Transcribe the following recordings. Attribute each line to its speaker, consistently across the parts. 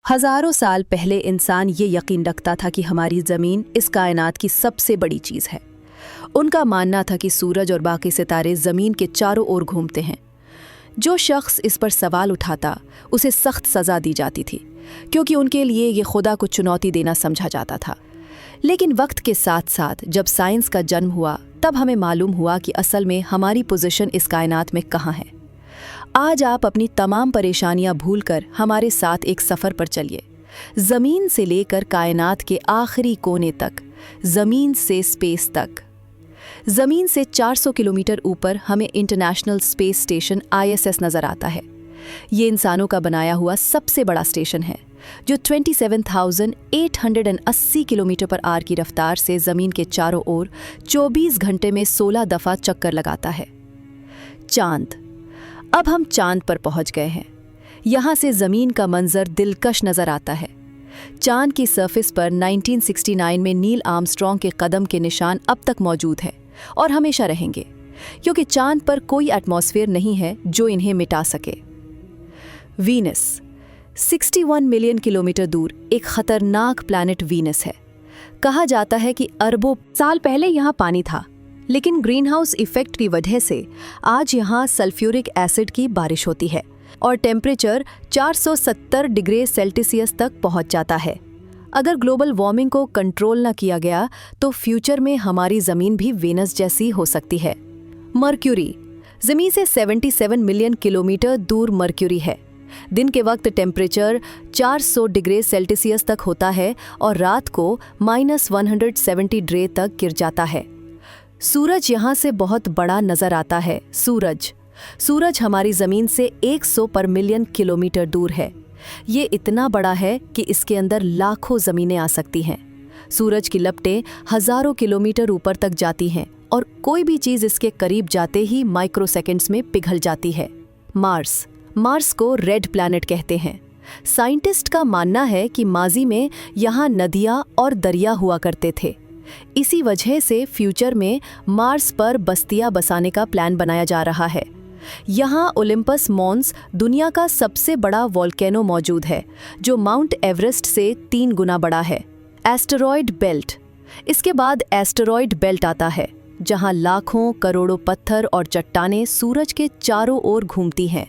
Speaker 1: हजारों साल पहले इंसान ये यकीन रखता था कि हमारी ज़मीन इस कायनात की सबसे बड़ी चीज़ है। उनका मानना था कि सूरज और बाकी सितारे ज़मीन के चारों ओर घूमते हैं। जो शख्स इस पर सवाल उठाता उसे सख्त सज़ा दी जाती थी, क्योंकि उनके लिए ये खुदा को चुनौती देना समझा जाता था। लेकिन वक्त के साथ साथ जब साइंस का जन्म हुआ, तब हमें मालूम हुआ कि असल में हमारी पोजीशन इस कायनात में कहाँ है। आज आप अपनी तमाम परेशानियां भूलकर हमारे साथ एक सफ़र पर चलिए, ज़मीन से लेकर कायनात के आखिरी कोने तक, ज़मीन से स्पेस तक। ज़मीन से 400 किलोमीटर ऊपर हमें इंटरनेशनल स्पेस स्टेशन ISS नज़र आता है। ये इंसानों का बनाया हुआ सबसे बड़ा स्टेशन है, जो 27,880 किलोमीटर पर आवर की रफ्तार से ज़मीन के चारों ओर 24 घंटे में 16 दफ़ा चक्कर लगाता है। चांद। अब हम चांद पर पहुंच गए हैं। यहाँ से ज़मीन का मंजर दिलकश नज़र आता है। चांद की सरफेस पर 1969 में नील आर्मस्ट्रॉन्ग के कदम के निशान अब तक मौजूद हैं और हमेशा रहेंगे, क्योंकि चांद पर कोई एटमॉस्फेयर नहीं है जो इन्हें मिटा सके। वीनस। 61 मिलियन किलोमीटर दूर एक खतरनाक प्लैनेट वीनस है। कहा जाता है कि अरबों साल पहले यहाँ पानी था, लेकिन ग्रीनहाउस इफेक्ट की वजह से आज यहाँ सल्फ्यूरिक एसिड की बारिश होती है और टेम्परेचर 470 डिग्री सेल्सियस तक पहुँच जाता है। अगर ग्लोबल वार्मिंग को कंट्रोल न किया गया तो फ्यूचर में हमारी ज़मीन भी वेनस जैसी हो सकती है। मर्क्यूरी। ज़मीन से 77 मिलियन किलोमीटर दूर मर्क्यूरी है। दिन के वक्त टेम्परेचर 400 डिग्री सेल्सियस तक होता है और रात को -170 डिग्री तक गिर जाता है। सूरज यहाँ से बहुत बड़ा नजर आता है। सूरज हमारी ज़मीन से 100 पर मिलियन किलोमीटर दूर है। ये इतना बड़ा है कि इसके अंदर लाखों ज़मीनें आ सकती हैं। सूरज की लपटें हज़ारों किलोमीटर ऊपर तक जाती हैं और कोई भी चीज़ इसके करीब जाते ही माइक्रोसेकंड्स में पिघल जाती है। मार्स को रेड प्लैनेट कहते हैं। साइंटिस्ट का मानना है कि माजी में यहाँ नदियाँ और दरिया हुआ करते थे। इसी वजह से फ्यूचर में मार्स पर बस्तियां बसाने का प्लान बनाया जा रहा है। यहाँ ओलिम्पस मॉन्स दुनिया का सबसे बड़ा वोल्केनो मौजूद है, जो माउंट एवरेस्ट से 3 गुना बड़ा है। Asteroid belt. इसके बाद एस्टेरॉयड बेल्ट आता है, जहाँ लाखों करोड़ों पत्थर और चट्टानें सूरज के चारों ओर घूमती हैं।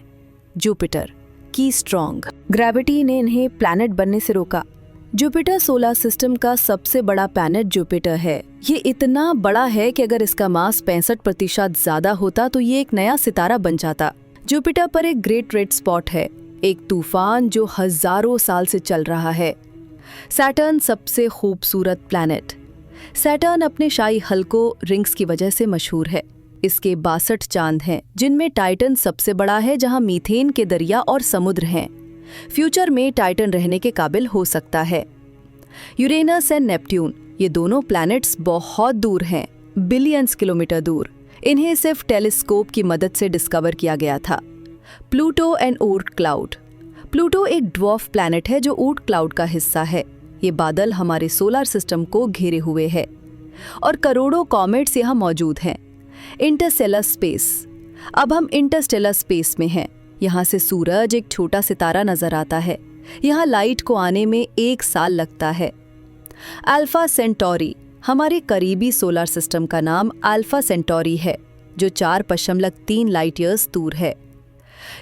Speaker 1: जुपिटर की स्ट्रॉन्ग ग्रेविटी ने इन्हें प्लैनेट बनने से रोका। जुपिटर सोलर सिस्टम का सबसे बड़ा प्लैनेट जुपिटर है। ये इतना बड़ा है कि अगर इसका मास 65% ज्यादा होता तो ये एक नया सितारा बन जाता। जुपिटर पर एक ग्रेट रेड स्पॉट है, एक तूफान जो हजारों साल से चल रहा है। सैटर्न सबसे खूबसूरत प्लैनेट। सैटर्न अपने शाही हल्कों रिंग्स की वजह से मशहूर है। इसके 62 चांद हैं, जिनमें टाइटन सबसे बड़ा है, जहां मीथेन के दरिया और समुद्र हैं। फ्यूचर में टाइटन रहने के काबिल हो सकता है। यूरेनस एंड नेपट्यून, ये दोनों प्लैनेट्स बहुत दूर हैं, बिलियंस किलोमीटर दूर। इन्हें सिर्फ टेलीस्कोप की मदद से डिस्कवर किया गया था। Pluto and Oort cloud. Pluto एक ड्वार्फ प्लैनेट है जो ऊर्ट क्लाउड का हिस्सा है। ये बादल हमारे सोलर सिस्टम को घेरे हुए है और करोड़ों कॉमेट्स यहाँ मौजूद हैं। Interstellar space. अब हम इंटरस्टेलर स्पेस में हैं। यहाँ से सूरज एक छोटा सितारा नजर आता है। यहाँ लाइट को आने में 1 साल लगता है। Alpha Centauri. हमारे करीबी सोलर सिस्टम का नाम अल्फा सेंटोरी है, जो 4.3 लाइट ईयर्स दूर है।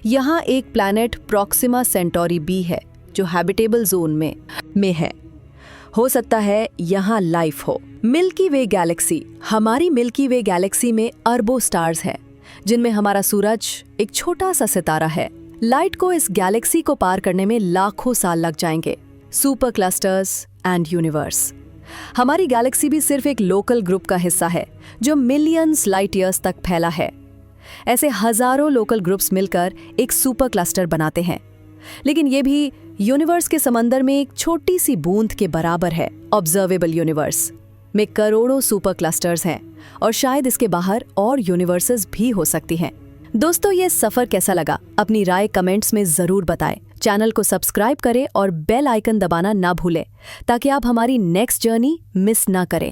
Speaker 1: यहाँ एक प्लैनेट प्रोक्सिमा सेंटोरी बी है, जो हैबिटेबल जोन में है। हो सकता है यहाँ लाइफ हो। मिल्की वे गैलेक्सी। हमारी मिल्की वे गैलेक्सी में अरबों स्टार्स हैं, जिनमें हमारा सूरज एक छोटा सा सितारा है। लाइट को इस गैलेक्सी को पार करने में लाखों साल लग जाएंगे। Super clusters and universe. हमारी गैलेक्सी भी सिर्फ एक लोकल ग्रुप का हिस्सा है, जो मिलियंस लाइट ईयर्स तक फैला है। ऐसे हजारों लोकल ग्रुप्स मिलकर एक सुपर क्लस्टर बनाते हैं, लेकिन ये भी यूनिवर्स के समंदर में एक छोटी सी बूंद के बराबर है। ऑब्जर्वेबल यूनिवर्स में करोड़ों सुपर क्लस्टर्स हैं और शायद इसके बाहर और यूनिवर्सेस भी हो सकती हैं। दोस्तों, ये सफर कैसा लगा? अपनी राय कमेंट्स में जरूर बताएं। चैनल को सब्सक्राइब करें और बेल आइकन दबाना ना भूलें, ताकि आप हमारी नेक्स्ट जर्नी मिस ना करें।